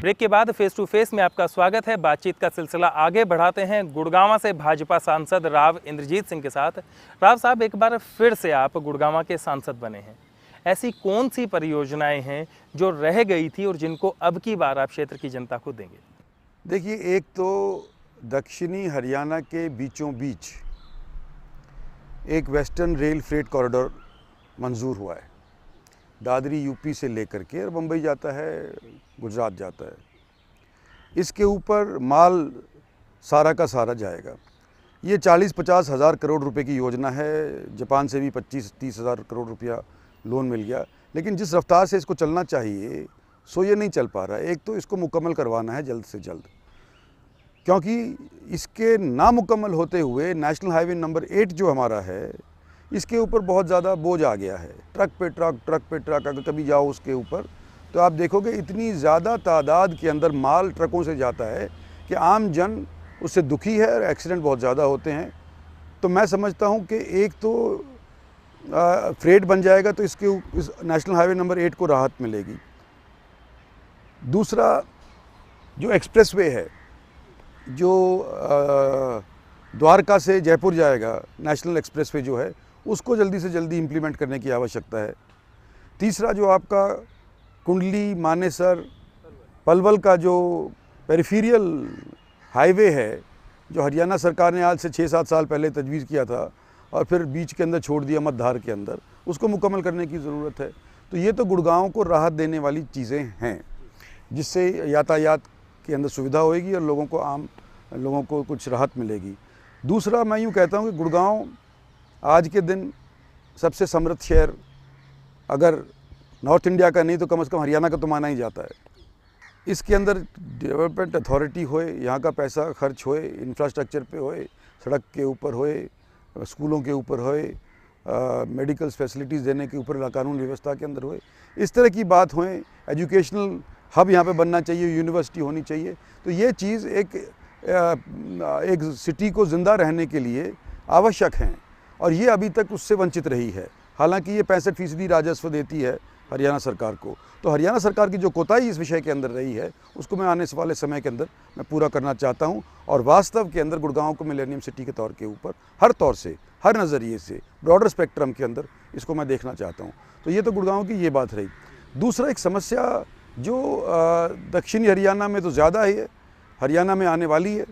Break के बाद face to face में आपका स्वागत है। बातचीत का सिलसिला आगे बढ़ाते हैं गुड़गांव से भाजपा सांसद राव इंद्रजीत सिंह के साथ। राव साहब, एक बार फिर से आप गुड़गांव के सांसद बने हैं। ऐसी कौन सी परियोजनाएं हैं जो रह गई थी और जिनको अब की बार आप क्षेत्र की जनता को देंगे? देखिए, एक तो दक्षिणी हरियाणा के बीचों बीच एक वेस्टर्न रेल फ्रेट कॉरिडोर मंजूर हुआ है। दादरी यूपी से लेकर के और मुंबई जाता है, गुजरात जाता है। इसके ऊपर माल सारा का सारा जाएगा। ये 40-50 हज़ार करोड़ रुपए की योजना है। जापान से भी 25-30 हज़ार करोड़ रुपया लोन मिल गया, लेकिन जिस रफ्तार से इसको चलना चाहिए सो ये नहीं चल पा रहा है। एक तो इसको मुकम्मल करवाना है जल्द से जल्द, क्योंकि इसके नामुकम्मल होते हुए नेशनल हाईवे नंबर 8 जो हमारा है, इसके ऊपर बहुत ज़्यादा बोझ आ गया है। ट्रक पे ट्रक अगर कभी जाओ उसके ऊपर तो आप देखोगे इतनी ज़्यादा तादाद के अंदर माल ट्रकों से जाता है कि आम जन उससे दुखी है और एक्सीडेंट बहुत ज़्यादा होते हैं। तो मैं समझता हूँ कि एक तो फ्रेट बन जाएगा तो इस नेशनल हाईवे नंबर 8 को राहत मिलेगी। दूसरा, जो एक्सप्रेसवे है जो द्वारका से जयपुर जाएगा, नेशनल एक्सप्रेसवे जो है, उसको जल्दी से जल्दी इम्प्लीमेंट करने की आवश्यकता है। तीसरा, जो आपका कुंडली मानेसर पलवल का जो पेरिफेरियल हाईवे है, जो हरियाणा सरकार ने आज से 6-7 साल पहले तजवीज़ किया था और फिर बीच के अंदर छोड़ दिया मतधार के अंदर, उसको मुकम्मल करने की ज़रूरत है। तो ये तो गुड़गांव को राहत देने वाली चीज़ें हैं, जिससे यातायात के अंदर सुविधा होएगी और आम लोगों को कुछ राहत मिलेगी। दूसरा, मैं यूँ कहता हूँ कि गुड़गांव आज के दिन सबसे समृद्ध शहर अगर नॉर्थ इंडिया का नहीं तो कम से कम हरियाणा का तो माना ही जाता है। इसके अंदर डेवलपमेंट अथॉरिटी होए, यहाँ का पैसा खर्च होए, इंफ्रास्ट्रक्चर पे होए, सड़क के ऊपर होए, स्कूलों के ऊपर होए, मेडिकल फैसिलिटीज़ देने के ऊपर कानून व्यवस्था के अंदर होए, इस तरह की बात होए। एजुकेशनल हब यहाँ पे बनना चाहिए, यूनिवर्सिटी होनी चाहिए। तो ये चीज़ एक सिटी को ज़िंदा रहने के लिए आवश्यक हैं और ये अभी तक उससे वंचित रही है। हालांकि ये 65% राजस्व देती है हरियाणा सरकार को। तो हरियाणा सरकार की जो कोताही इस विषय के अंदर रही है, उसको मैं आने वाले समय के अंदर मैं पूरा करना चाहता हूं और वास्तव के अंदर गुड़गांव को मिलेनियम सिटी के तौर के ऊपर हर तौर से, हर नज़रिए से, ब्रॉडर स्पेक्ट्रम के अंदर इसको मैं देखना चाहता हूं। तो ये तो गुड़गांव की ये बात रही। दूसरा, एक समस्या जो दक्षिणी हरियाणा में तो ज़्यादा ही है, हरियाणा में आने वाली है,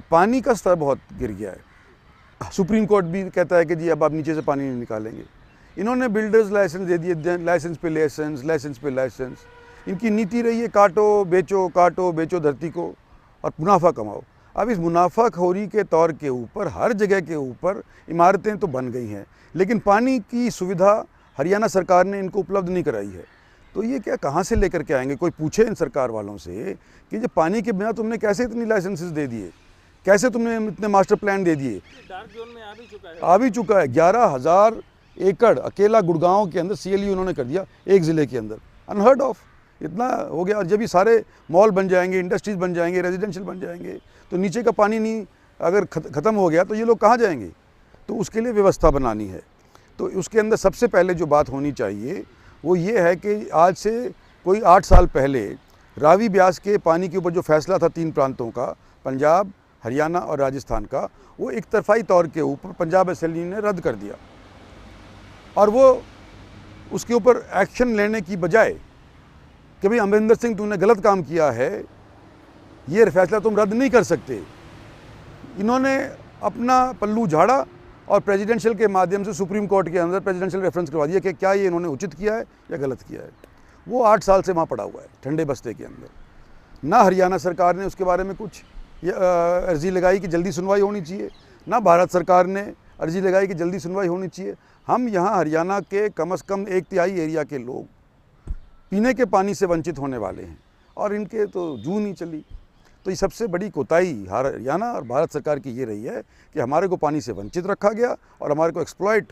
पानी का स्तर बहुत गिर गया है। सुप्रीम कोर्ट भी कहता है कि जी अब आप नीचे से पानी नहीं निकालेंगे। इन्होंने बिल्डर्स लाइसेंस दे दिए, लाइसेंस पे लाइसेंस। इनकी नीति रही है काटो बेचो धरती को और मुनाफा कमाओ। अब इस मुनाफाखोरी के तौर के ऊपर हर जगह के ऊपर इमारतें तो बन गई हैं, लेकिन पानी की सुविधा हरियाणा सरकार ने इनको उपलब्ध नहीं कराई है। तो ये क्या, कहाँ से लेकर के आएंगे? कोई पूछे इन सरकार वालों से कि जो पानी के बिना तुमने कैसे इतनी लाइसेंसेस दे दिए, कैसे तुमने इतने मास्टर प्लान दे दिए? डार्क जोन में आ भी चुका है। 11,000 एकड़ अकेला गुड़गांव के अंदर CLU उन्होंने कर दिया, एक ज़िले के अंदर। अनहर्ड ऑफ, इतना हो गया। और जब ये सारे मॉल बन जाएंगे, इंडस्ट्रीज़ बन जाएंगे, रेजिडेंशियल बन जाएंगे, तो नीचे का पानी नहीं अगर ख़त्म हो गया तो ये लोग कहाँ जाएंगे? तो उसके लिए व्यवस्था बनानी है। तो उसके अंदर सबसे पहले जो बात होनी चाहिए वो ये है कि आज से कोई 8 साल पहले रावी ब्यास के पानी के ऊपर जो फैसला था 3 प्रांतों का, पंजाब, हरियाणा और राजस्थान का, वो एक तरफाई तौर के ऊपर पंजाब असेंबली ने रद्द कर दिया। और वो उसके ऊपर एक्शन लेने की बजाय कि भाई अमरिंदर सिंह तुमने गलत काम किया है, ये फैसला तुम रद्द नहीं कर सकते, इन्होंने अपना पल्लू झाड़ा और प्रेसिडेंशियल के माध्यम से सुप्रीम कोर्ट के अंदर प्रेसिडेंशियल रेफरेंस करवा दिया कि क्या ये इन्होंने उचित किया है या गलत किया है। वो 8 साल से वहाँ पड़ा हुआ है ठंडे बस्ते के अंदर। ना हरियाणा सरकार ने उसके बारे में कुछ अर्जी लगाई कि जल्दी सुनवाई होनी चाहिए, ना भारत सरकार ने अर्जी लगाई कि जल्दी सुनवाई होनी चाहिए। हम यहाँ हरियाणा के कम से कम 1/3 एरिया के लोग पीने के पानी से वंचित होने वाले हैं और इनके तो जून ही चली। तो ये सबसे बड़ी कोताही हरियाणा और भारत सरकार की ये रही है कि हमारे को पानी से वंचित रखा गया और हमारे को एक्सप्लॉइट,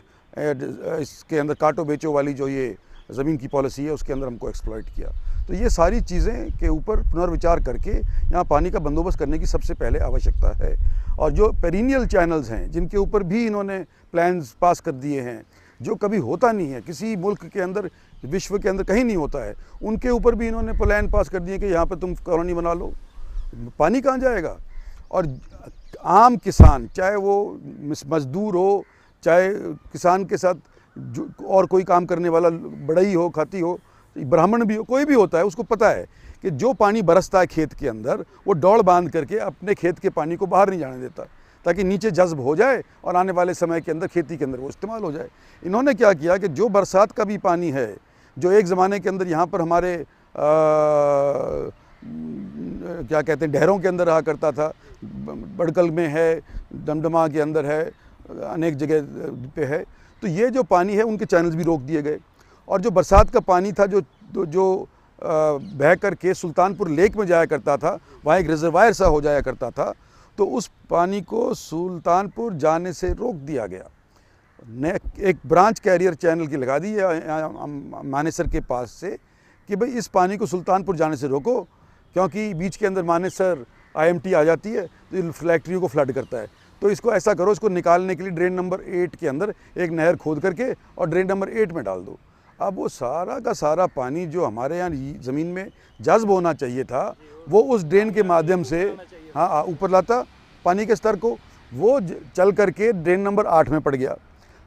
इसके अंदर काटो बेचो वाली जो ये ज़मीन की पॉलिसी है उसके अंदर हमको एक्सप्लॉइट किया। तो ये सारी चीज़ें के ऊपर पुनर्विचार करके यहाँ पानी का बंदोबस्त करने की सबसे पहले आवश्यकता है। और जो पेरिनियल चैनल्स हैं जिनके ऊपर भी इन्होंने प्लान्स पास कर दिए हैं, जो कभी होता नहीं है किसी मुल्क के अंदर, विश्व के अंदर कहीं नहीं होता है, उनके ऊपर भी इन्होंने प्लान पास कर दिए कि यहाँ पर तुम कॉलोनी बना लो। पानी कहाँ जाएगा? और आम किसान, चाहे वो मजदूर हो, चाहे किसान के साथ जो और कोई काम करने वाला बढ़ई हो, खाती हो, ब्राह्मण भी हो, कोई भी होता है, उसको पता है कि जो पानी बरसता है खेत के अंदर, वो दौड़ बांध करके अपने खेत के पानी को बाहर नहीं जाने देता, ताकि नीचे जज्ब हो जाए और आने वाले समय के अंदर खेती के अंदर वो इस्तेमाल हो जाए। इन्होंने क्या किया कि जो बरसात का भी पानी है, जो एक ज़माने के अंदर यहाँ पर हमारे क्या कहते हैं, नहरों के अंदर रहा करता था, बड़कल में है, दमदमा के अंदर है, अनेक जगह पे है, तो ये जो पानी है उनके चैनल्स भी रोक दिए गए। और जो बरसात का पानी था जो बह करके सुल्तानपुर लेक में जाया करता था, वहाँ एक रिजर्वायर सा हो जाया करता था, तो उस पानी को सुल्तानपुर जाने से रोक दिया गया। ने एक ब्रांच कैरियर चैनल की लगा दी मानेसर के पास से कि भाई इस पानी को सुल्तानपुर जाने से रोको, क्योंकि बीच के अंदर मानेसर IMT आ जाती है तो फैक्ट्रियों को फ्लड करता है। तो इसको ऐसा करो, इसको निकालने के लिए ड्रेन नंबर 8 के अंदर एक नहर खोद करके और ड्रेन नंबर 8 में डाल दो। अब वो सारा का सारा पानी जो हमारे यहाँ ज़मीन में जज्ब होना चाहिए था, वो उस ड्रेन के माध्यम से हाँ ऊपर लाता पानी के स्तर को, वो चल करके ड्रेन नंबर 8 में पड़ गया।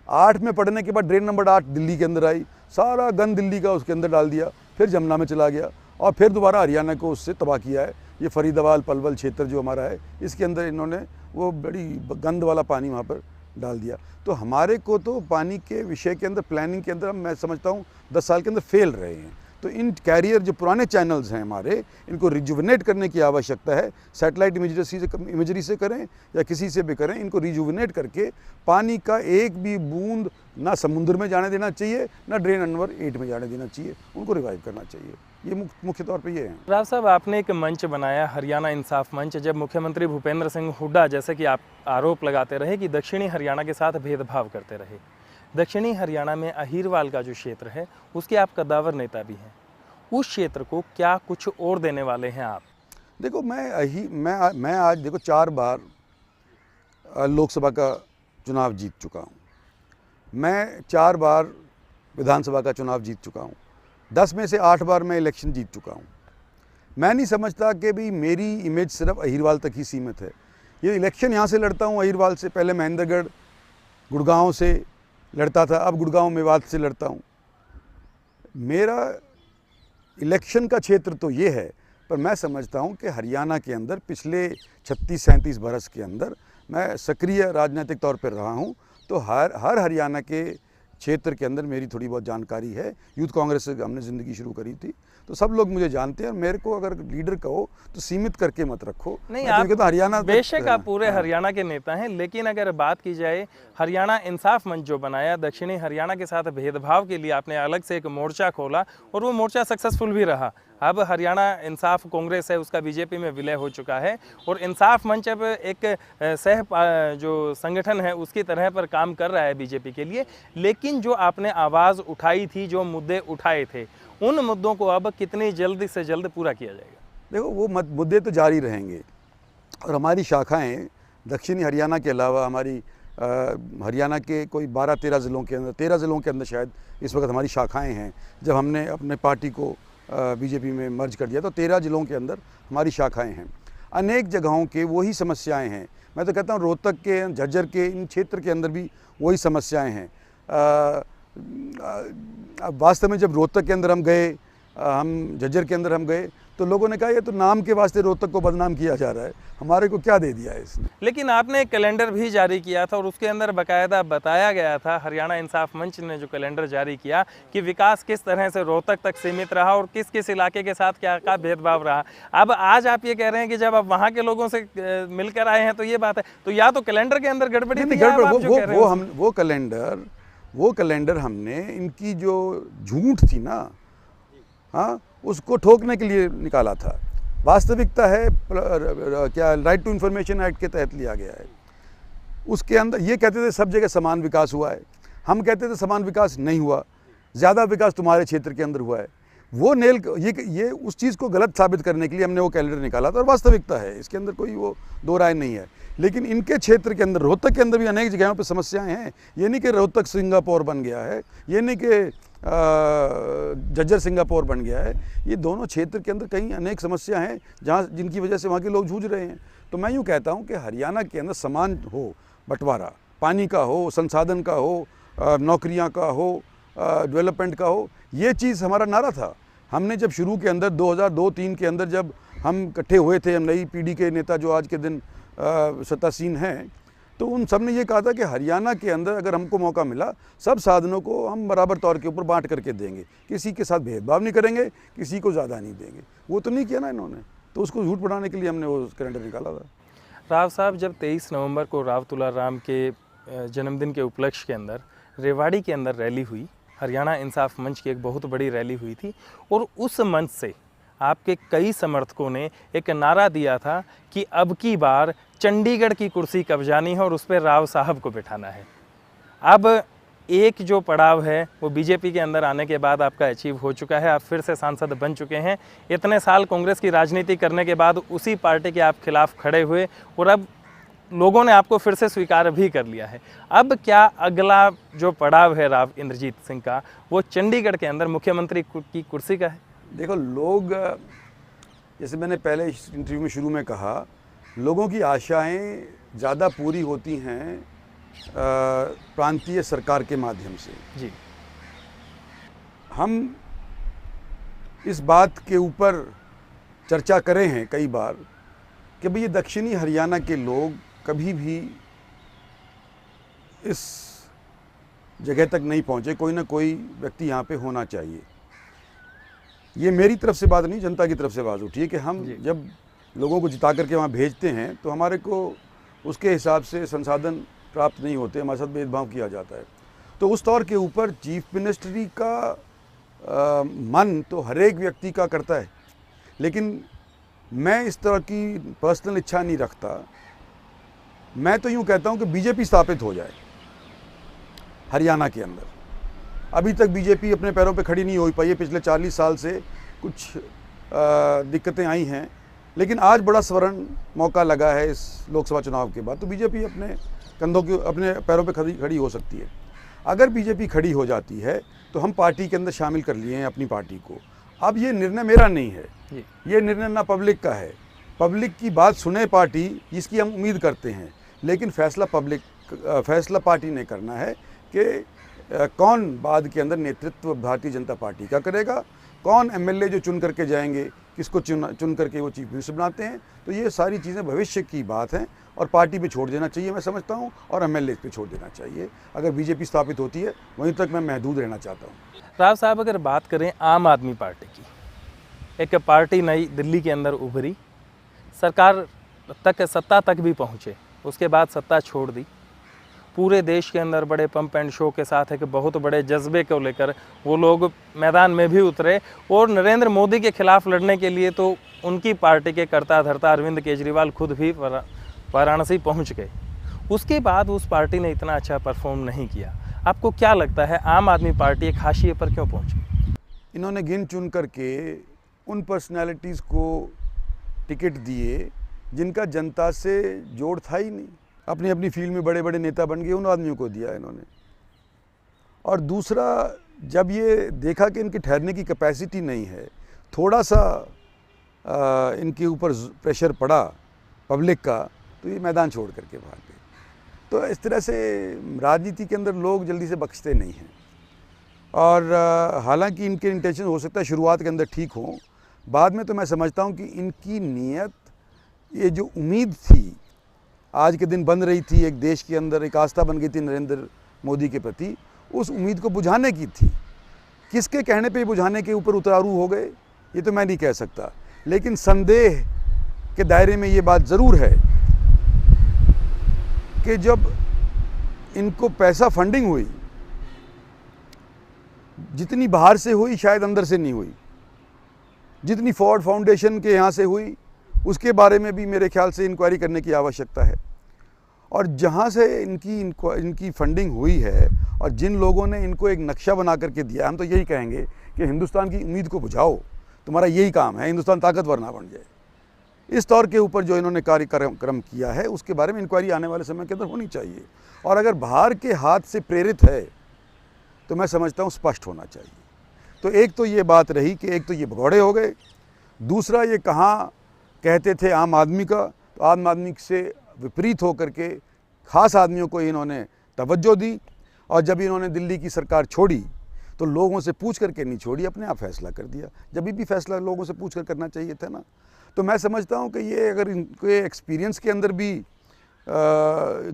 8 में पड़ने के बाद ड्रेन नंबर 8 दिल्ली के अंदर आई, सारा गंद दिल्ली का उसके अंदर डाल दिया, फिर जमुना में चला गया और फिर दोबारा हरियाणा को उससे तबाह किया है। ये फरीदाबाद पलवल क्षेत्र जो हमारा है, इसके अंदर इन्होंने वो बड़ी गंद वाला पानी वहाँ पर डाल दिया। तो हमारे को तो पानी के विषय के अंदर, प्लानिंग के अंदर मैं समझता हूँ 10 साल के अंदर फेल रहे हैं। तो इन कैरियर जो पुराने चैनल्स हैं हमारे, इनको रिजुविनेट करने की आवश्यकता है। सैटेलाइट इमेजरी से करें या किसी से भी करें, इनको रिजुविनेट करके पानी का एक भी बूंद ना समुद्र में जाने देना चाहिए, ना ड्रेन नंबर 8 में जाने देना चाहिए, उनको रिवाइव करना चाहिए। ये मुख्य तौर पे ये है। राव साहब, आपने एक मंच बनाया, हरियाणा इंसाफ मंच, जब मुख्यमंत्री भूपेंद्र सिंह हुड्डा जैसे कि आप आरोप लगाते रहे कि दक्षिणी हरियाणा के साथ भेदभाव करते रहे। दक्षिणी हरियाणा में अहीरवाल का जो क्षेत्र है, उसके आप कद्दावर नेता भी हैं। उस क्षेत्र को क्या कुछ और देने वाले हैं आप? देखो, मैं आज देखो 4 बार लोकसभा का चुनाव जीत चुका हूँ, मैं 4 बार विधानसभा का चुनाव जीत चुका हूँ, 10 में से 8 बार मैं इलेक्शन जीत चुका हूँ। मैं नहीं समझता कि भाई मेरी इमेज सिर्फ अहीरवाल तक ही सीमित है। ये इलेक्शन यहाँ से लड़ता हूँ अहीरवाल से, पहले महेंद्रगढ़ गुड़गांव से लड़ता था, अब गुड़गांव मेवात से लड़ता हूँ। मेरा इलेक्शन का क्षेत्र तो ये है, पर मैं समझता हूँ कि हरियाणा के अंदर पिछले 36-37 बरस के अंदर मैं सक्रिय राजनीतिक तौर पर रहा हूँ, तो हर हरियाणा के क्षेत्र के अंदर मेरी थोड़ी बहुत जानकारी है। यूथ कांग्रेस से हमने ज़िंदगी शुरू करी थी, तो सब लोग मुझे जानते हैं। मेरे को अगर लीडर कहो तो सीमित करके मत रखो। नहीं, आप तो हरियाणा बेशक आप पूरे हरियाणा के नेता हैं, लेकिन अगर बात की जाए हरियाणा इंसाफ मंच जो बनाया, दक्षिणी हरियाणा के साथ भेदभाव के लिए आपने अलग से एक मोर्चा खोला और वो मोर्चा सक्सेसफुल भी रहा। अब हरियाणा इंसाफ कांग्रेस है, उसका बीजेपी में विलय हो चुका है और इंसाफ मंच अब एक जो संगठन है उसकी तरह पर काम कर रहा है बीजेपी के लिए। लेकिन जो आपने आवाज़ उठाई थी, जो मुद्दे उठाए थे, उन मुद्दों को अब कितनी जल्द से जल्द पूरा किया जाएगा? देखो, वो मुद्दे तो जारी रहेंगे और हमारी शाखाएं दक्षिणी हरियाणा के अलावा हमारी हरियाणा के कोई 12-13 ज़िलों के अंदर, 13 ज़िलों के अंदर शायद इस वक्त हमारी शाखाएं हैं। जब हमने अपने पार्टी को बीजेपी में मर्ज कर दिया तो 13 ज़िलों के अंदर हमारी शाखाएं हैं। अनेक जगहों के वही समस्याएं हैं। मैं तो कहता हूँ रोहतक के, झज्जर के, इन क्षेत्र के अंदर भी वही समस्याएं हैं। वास्तव में जब रोहतक के अंदर हम गए, हम झज्जर के अंदर हम गए, तो लोगों ने कहा ये तो नाम के वास्ते रोहतक को बदनाम किया जा रहा है, हमारे को क्या दे दिया है इसने। लेकिन आपने एक कैलेंडर भी जारी किया था और उसके अंदर बाकायदा बताया गया था, हरियाणा इंसाफ मंच ने जो कैलेंडर जारी किया, कि विकास किस तरह से रोहतक तक सीमित रहा और किस किस इलाके के साथ क्या क्या भेदभाव रहा। अब आज आप ये कह रहे हैं कि जब आप वहाँ के लोगों से मिलकर आए हैं तो ये बात है, तो या तो कैलेंडर के अंदर गड़बड़ी थी, वो कैलेंडर हमने इनकी जो झूठ थी ना, हाँ, उसको ठोकने के लिए निकाला था। वास्तविकता है क्या राइट टू इन्फॉर्मेशन एक्ट के तहत लिया गया है। उसके अंदर ये कहते थे सब जगह समान विकास हुआ है, हम कहते थे समान विकास नहीं हुआ, ज़्यादा विकास तुम्हारे क्षेत्र के अंदर हुआ है। वो ये उस चीज़ को गलत साबित करने के लिए हमने वो कैलेंडर निकाला था और वास्तविकता है, इसके अंदर कोई वो दो राय नहीं है। लेकिन इनके क्षेत्र के अंदर, रोहतक के अंदर भी अनेक जगहों पे समस्याएं हैं। ये नहीं कि रोहतक सिंगापुर बन गया है, ये नहीं कि झज्जर सिंगापुर बन गया है। ये दोनों क्षेत्र के अंदर कई अनेक समस्या हैं जहाँ जिनकी वजह से वहाँ के लोग जूझ रहे हैं। तो मैं यूँ कहता हूँ कि हरियाणा के अंदर समान हो बंटवारा, पानी का हो, संसाधन का हो, नौकरियाँ का हो, डेवलपमेंट का हो। ये चीज़ हमारा नारा था। हमने जब शुरू के अंदर 2002-03 के अंदर जब हम इकट्ठे हुए थे, हम नई पीढ़ी के नेता जो आज के दिन सत्तासीन हैं, तो उन सब ने ये कहा था कि हरियाणा के अंदर अगर हमको मौका मिला, सब साधनों को हम बराबर तौर के ऊपर बांट करके देंगे, किसी के साथ भेदभाव नहीं करेंगे, किसी को ज़्यादा नहीं देंगे। वो तो नहीं किया ना इन्होंने, तो उसको झूठ बढ़ाने के लिए हमने वो कैलेंडर निकाला था। राव साहब, जब 23 नवंबर को राव तुलाराम के जन्मदिन के उपलक्ष्य के अंदर रेवाड़ी के अंदर रैली हुई, हरियाणा इंसाफ मंच की एक बहुत बड़ी रैली हुई थी, और उस मंच से आपके कई समर्थकों ने एक नारा दिया था कि अब की बार चंडीगढ़ की कुर्सी कब्जानी है और उस पर राव साहब को बिठाना है। अब एक जो पड़ाव है वो बीजेपी के अंदर आने के बाद आपका अचीव हो चुका है, आप फिर से सांसद बन चुके हैं। इतने साल कांग्रेस की राजनीति करने के बाद उसी पार्टी के आप खिलाफ खड़े हुए और अब लोगों ने आपको फिर से स्वीकार भी कर लिया है। अब क्या अगला जो पड़ाव है राव इंद्रजीत सिंह का, वो चंडीगढ़ के अंदर मुख्यमंत्री की कुर्सी का है? देखो, लोग, जैसे मैंने पहले इस इंटरव्यू में शुरू में कहा, लोगों की आशाएं ज़्यादा पूरी होती हैं प्रांतीय सरकार के माध्यम से। जी, हम इस बात के ऊपर चर्चा करें हैं कई बार कि भाई ये दक्षिणी हरियाणा के लोग कभी भी इस जगह तक नहीं पहुंचे, कोई ना कोई व्यक्ति यहाँ पे होना चाहिए। ये मेरी तरफ से बात नहीं, जनता की तरफ से बात उठी है कि हम जब लोगों को जिता करके वहाँ भेजते हैं तो हमारे को उसके हिसाब से संसाधन प्राप्त नहीं होते, हमारे साथ भेदभाव किया जाता है। तो उस तौर के ऊपर चीफ मिनिस्ट्री का मन तो हर एक व्यक्ति का करता है, लेकिन मैं इस तरह की पर्सनल इच्छा नहीं रखता। मैं तो यूँ कहता हूँ कि बीजेपी स्थापित हो जाए हरियाणा के अंदर। अभी तक बीजेपी अपने पैरों पे खड़ी नहीं हो पाई है, पिछले 40 साल से कुछ दिक्कतें आई हैं, लेकिन आज बड़ा स्वर्ण मौका लगा है इस लोकसभा चुनाव के बाद, तो बीजेपी अपने कंधों के, अपने पैरों पे खड़ी हो सकती है। अगर बीजेपी खड़ी हो जाती है तो हम पार्टी के अंदर शामिल कर लिए हैं अपनी पार्टी को। अब ये निर्णय मेरा नहीं है, ये निर्णय ना पब्लिक का है। पब्लिक की बात सुने पार्टी, जिसकी हम उम्मीद करते हैं, लेकिन फैसला पार्टी ने करना है कि कौन बाद के अंदर नेतृत्व भारतीय जनता पार्टी का करेगा, कौन एमएलए जो चुन करके जाएंगे, किसको चुन करके वो चीफ मिनिस्टर बनाते हैं। तो ये सारी चीज़ें भविष्य की बात हैं और पार्टी पे छोड़ देना चाहिए, मैं समझता हूँ, और एमएलए पे छोड़ देना चाहिए। अगर बीजेपी स्थापित होती है वहीं तक मैं महदूद रहना चाहता हूँ। राव साहब, अगर बात करें आम आदमी पार्टी की, एक पार्टी नई दिल्ली के अंदर उभरी, सरकार तक, सत्ता तक भी पहुँचे, उसके बाद सत्ता छोड़ दी, पूरे देश के अंदर बड़े पंप एंड शो के साथ एक बहुत बड़े जज्बे को लेकर वो लोग मैदान में भी उतरे और नरेंद्र मोदी के खिलाफ लड़ने के लिए तो उनकी पार्टी के कर्ता धर्ता अरविंद केजरीवाल खुद भी वाराणसी पहुंच गए। उसके बाद उस पार्टी ने इतना अच्छा परफॉर्म नहीं किया। आपको क्या लगता है आम आदमी पार्टी एक हाशिए पर क्यों पहुंची? इन्होंने गिन चुन करके उन पर्सनैलिटीज़ को टिकट दिए जिनका जनता से जोड़ था ही नहीं। अपनी अपनी फील्ड में बड़े बड़े नेता बन गए, उन आदमियों को दिया इन्होंने। और दूसरा, जब ये देखा कि इनकी ठहरने की कैपेसिटी नहीं है, थोड़ा सा इनके ऊपर प्रेशर पड़ा पब्लिक का, तो ये मैदान छोड़ करके भाग गए। तो इस तरह से राजनीति के अंदर लोग जल्दी से बख्शते नहीं हैं। और हालांकि इनके इंटेंशन हो सकता है शुरुआत के अंदर ठीक हो, बाद में तो मैं समझता हूँ कि इनकी नीयत, ये जो उम्मीद थी आज के दिन बन रही थी, एक देश के अंदर एक आस्था बन गई थी नरेंद्र मोदी के प्रति, उस उम्मीद को बुझाने की थी। किसके कहने पे बुझाने के ऊपर उतारू हो गए ये तो मैं नहीं कह सकता, लेकिन संदेह के दायरे में ये बात ज़रूर है कि जब इनको पैसा फंडिंग हुई, जितनी बाहर से हुई शायद अंदर से नहीं हुई। जितनी फोर्ड फाउंडेशन के यहाँ से हुई उसके बारे में भी मेरे ख्याल से इंक्वायरी करने की आवश्यकता है। और जहाँ से इनकी फंडिंग हुई है और जिन लोगों ने इनको एक नक्शा बना करके दिया, हम तो यही कहेंगे कि हिंदुस्तान की उम्मीद को बुझाओ, तुम्हारा यही काम है, हिंदुस्तान ताकतवर ना बन जाए। इस तौर के ऊपर जो इन्होंने कार्यक्रम किया है उसके बारे में इंक्वायरी आने वाले समय के अंदर होनी चाहिए। और अगर बाहर के हाथ से प्रेरित है तो मैं समझता हूँ स्पष्ट होना चाहिए। तो एक तो ये बात रही कि एक तो ये भगौड़े हो गए, दूसरा ये कहाँ कहते थे आम आदमी का, तो आम आदमी से विपरीत होकर के ख़ास आदमियों को इन्होंने तवज्जो दी। और जब इन्होंने दिल्ली की सरकार छोड़ी तो लोगों से पूछ करके नहीं छोड़ी, अपने आप फैसला कर दिया। जब भी फैसला लोगों से पूछ कर करना चाहिए था ना। तो मैं समझता हूँ कि ये अगर इनके एक्सपीरियंस के अंदर भी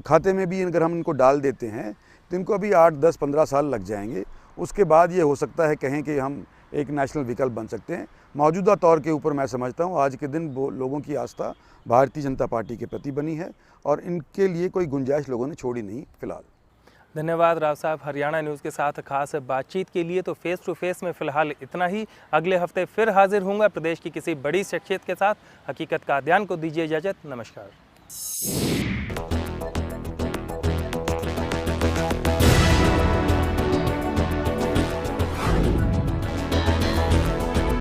खाते में भी अगर हम इनको डाल देते हैं तो इनको अभी 8, 10, 15 साल लग जाएंगे। उसके बाद ये हो सकता है कहें कि हम एक नेशनल विकल्प बन सकते हैं। मौजूदा तौर के ऊपर मैं समझता हूँ आज के दिन लोगों की आस्था भारतीय जनता पार्टी के प्रति बनी है और इनके लिए कोई गुंजाइश लोगों ने छोड़ी नहीं फिलहाल। धन्यवाद राव साहब, हरियाणा न्यूज़ के साथ खास बातचीत के लिए। तो फेस टू फेस में फ़िलहाल इतना ही। अगले हफ्ते फिर हाजिर होऊंगा प्रदेश की किसी बड़ी शख्सियत के साथ। हकीकत का अध्ययन को दीजिए इजाज़त। नमस्कार।